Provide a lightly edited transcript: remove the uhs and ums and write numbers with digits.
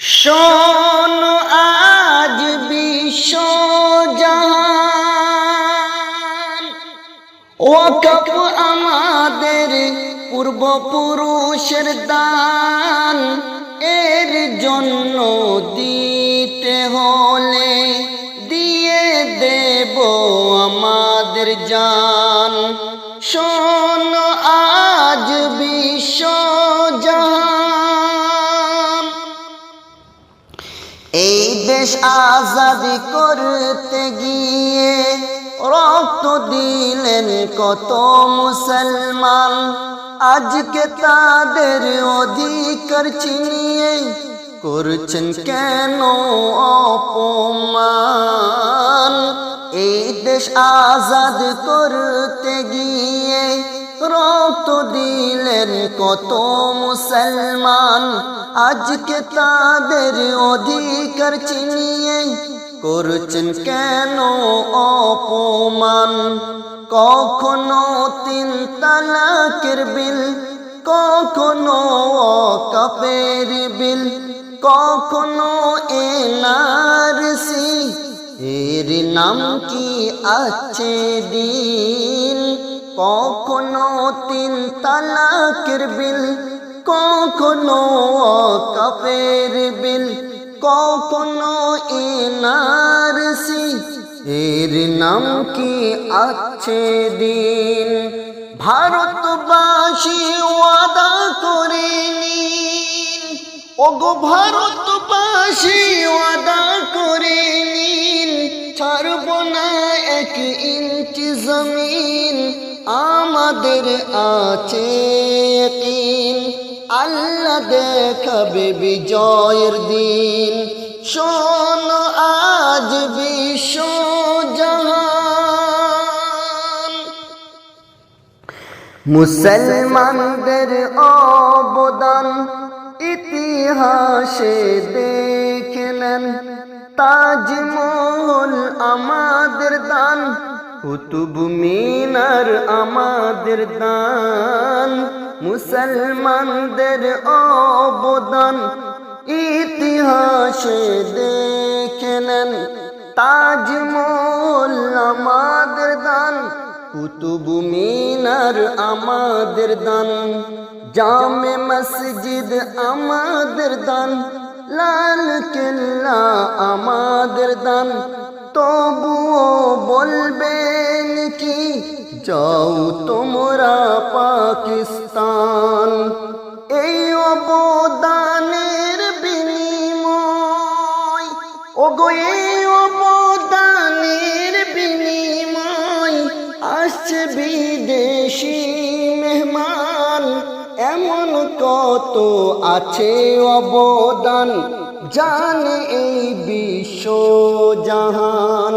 শোন আজ বিশ্ব জাহান, ওয়াকফ আমাদের পূর্বপুরুষের দান। এর জন্য দিতে হলে দিয়ে দেব আমাদের জান। শোন আজ বিশ্ব জাহান, এই দেশ আজাদি করতে গিয়ে রক্ত দিলেন কত মুসলমান। আজকে তাদের অধিকার ছিনিয়ে করছেন কেন অপমান। এই দেশ আজাদ করতে গিয়ে রক্ত দিলেন কত মুসলমান। আজকে তাদের অধিকার ছিনিয়ে করছেন কেন অপমান। কখনো 3 তালাকের বিল, কখনো ওয়াকফের বিল, কখনো এনআরসি, এর নাম কি আছে দিন। কখনো 3 তালাকের বিল, কখনো ওয়াকফের বিল, কখনো এনআরসি, এর নাম কি আছে দিন। ভারতবাসী ওয়াদা করে নিন, ওগো ভারতবাসী ওয়াদা করে নিন, ছাড়ব না 1 ইঞ্চি জমিন। আমাদের আছে ইয়াকিন, আল্লাহ দেখাবে বিজয়ের দিন। শোন আজ বিশ্ব জাহান, মুসলমানদের অবদান ইতিহাসে দেখে নেন। তাজমহল আমাদের দান, কুতুব মিনার আমাদের দান। মুসলমানদের অবদান ইতিহাসে দেখে নেন। তাজমহল আমাদের দান, কুতুব মিনার আমাদের দান। জামে মসজিদ আমাদের দান, লাল কেল্লা আমাদের দান। তবুও বলবেন কি যাও তোমরা পাকিস্তান। এই অবদানের বিনিময়, ওগো এই অবদানের বিনিময় আসছে বিদেশি মেহমান। এমন কত আছে অবদান জানে এই বিশ্ব জাহান।